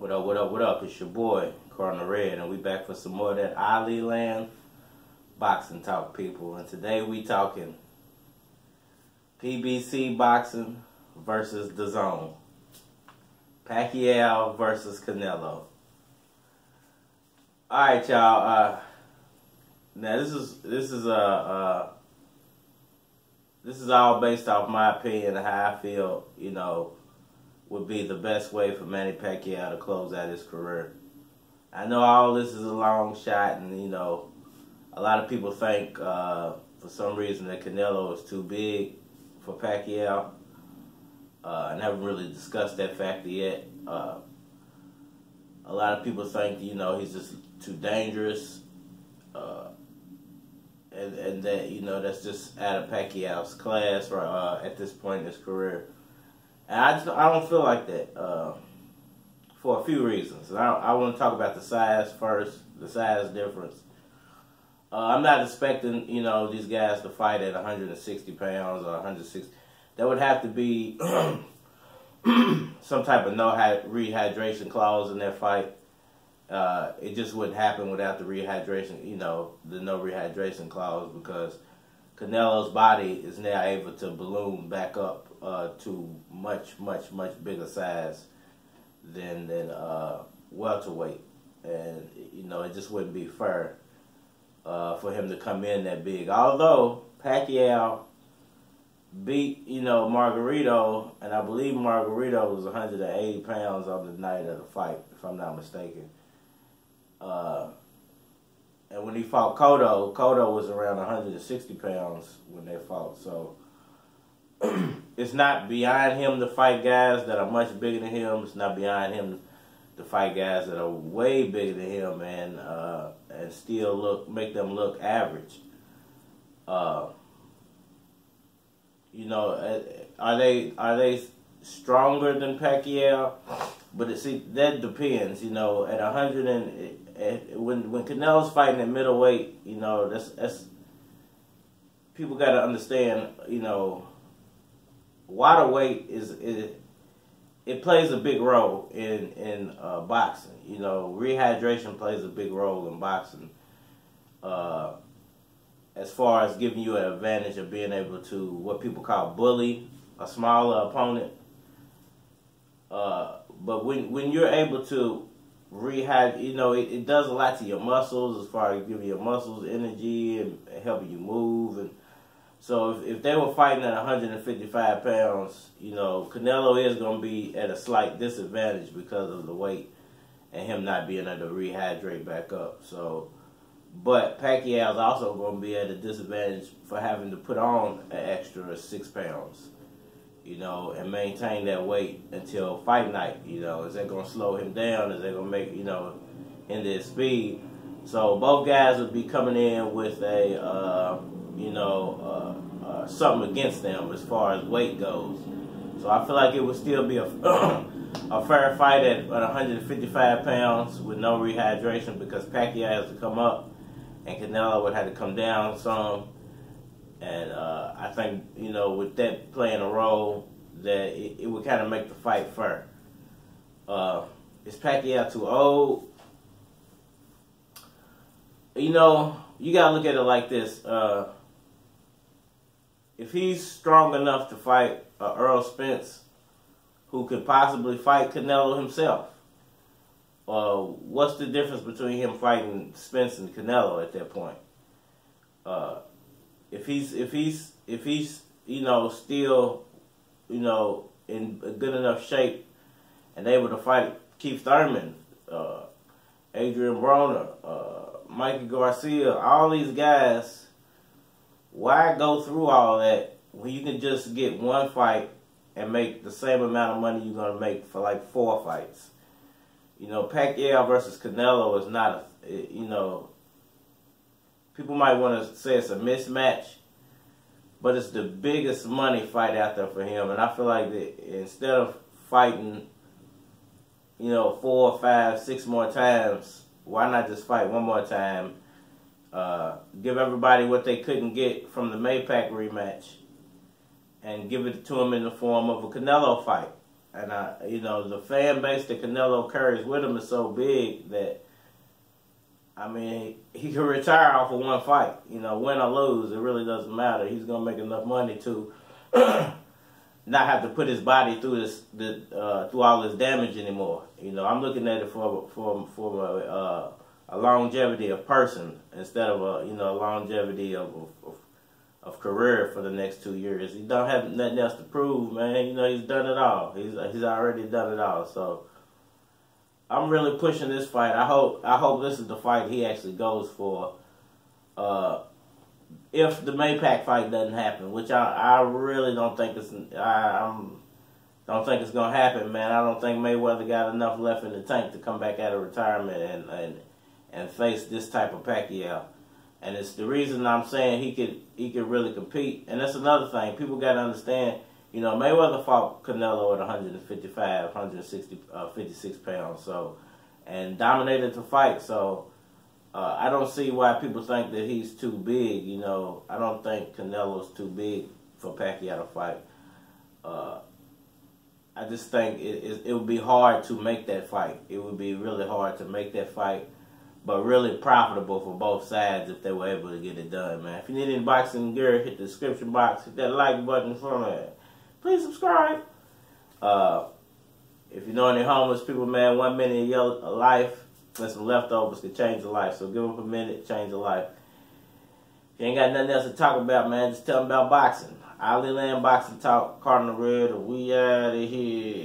What up, what up, what up? It's your boy, Cardinal Red, and we back for some more of that Ali Land boxing talk, people. And today we talking PBC Boxing versus DAZN. Pacquiao versus Canelo. Alright, y'all. Now this is all based off my opinion of how I feel, would be the best way for Manny Pacquiao to close out his career. I know all this is a long shot, and a lot of people think for some reason that Canelo is too big for Pacquiao. I haven't really discussed that factor yet. A lot of people think he's just too dangerous, and that that's just out of Pacquiao's class at this point in his career. And I don't feel like that for a few reasons. And I want to talk about the size first, the size difference. I'm not expecting, these guys to fight at 160 pounds or 160. There would have to be some type of no rehydration clause in that fight. It just wouldn't happen without the rehydration, the no rehydration clause, because Canelo's body is now able to balloon back up to much bigger size than welterweight, and it just wouldn't be fair for him to come in that big. Although Pacquiao beat Margarito, and I believe Margarito was 180 pounds on the night of the fight, if I'm not mistaken. And when he fought Cotto was around 160 pounds when they fought. So it's not beyond him to fight guys that are much bigger than him. It's not beyond him to fight guys that are way bigger than him and still make them look average. Are they stronger than Pacquiao? But that depends. At 100 when Canelo's fighting at middleweight, that's people got to understand. Water weight it plays a big role in boxing. Rehydration plays a big role in boxing. As far as giving you an advantage of being able to what people call bully a smaller opponent. But when you're able to it does a lot to your muscles as far as giving your muscles energy and helping you move. And so if they were fighting at 155 pounds, Canelo is going to be at a slight disadvantage because of the weight and him not being able to rehydrate back up. So, but Pacquiao's also going to be at a disadvantage for having to put on an extra 6 pounds. And maintain that weight until fight night. Is that going to slow him down? Is that going to make, hinder his speed? So both guys would be coming in with a, something against them as far as weight goes. So I feel like it would still be a fair fight at 155 pounds with no rehydration, because Pacquiao has to come up and Canelo would have to come down some. And I think, with that playing a role, that it would kind of make the fight fair. Is Pacquiao too old? You got to look at it like this. If he's strong enough to fight Errol Spence, who could possibly fight Canelo himself, what's the difference between him fighting Spence and Canelo at that point? If he's still in a good enough shape and able to fight Keith Thurman, Adrian Broner, Mikey Garcia, all these guys, why go through all that when you can just get one fight and make the same amount of money you're gonna make for like 4 fights? Pacquiao versus Canelo is not people might want to say it's a mismatch, but it's the biggest money fight out there for him. And I feel like that instead of fighting, 4, 5, 6 more times, why not just fight one more time? Give everybody what they couldn't get from the Maypac rematch, and give it to them in the form of a Canelo fight. And you know, the fan base that Canelo carries with him is so big that, I mean, he can retire off of one fight. You know, win or lose, it really doesn't matter. He's gonna make enough money to not have to put his body through through all this damage anymore. You know, I'm looking at it for a longevity of person instead of a longevity of career for the next 2 years. He don't have nothing else to prove, man. You know, he's done it all. He's already done it all. So I'm really pushing this fight. I hope this is the fight he actually goes for. If the Maypac fight doesn't happen, which I really don't think don't think it's gonna happen, man. I don't think Mayweather got enough left in the tank to come back out of retirement and face this type of Pacquiao. And it's the reason I'm saying he could really compete. And that's another thing. People got to understand, you know, Mayweather fought Canelo at 155, 56 pounds. So, and dominated the fight. So, I don't see why people think that he's too big. You know, I don't think Canelo's too big for Pacquiao to fight. I just think it would be hard to make that fight. It would be really hard to make that fight, but really profitable for both sides if they were able to get it done, man. If you need any boxing gear, hit the description box, hit that like button for me. Please subscribe. If you know any homeless people, man, 1 minute of your life and some leftovers could change a life. So give them a minute, change a life. If you ain't got nothing else to talk about, man, just tell them about boxing. Ali Land Boxing Talk, Cardinal Red, we out of here.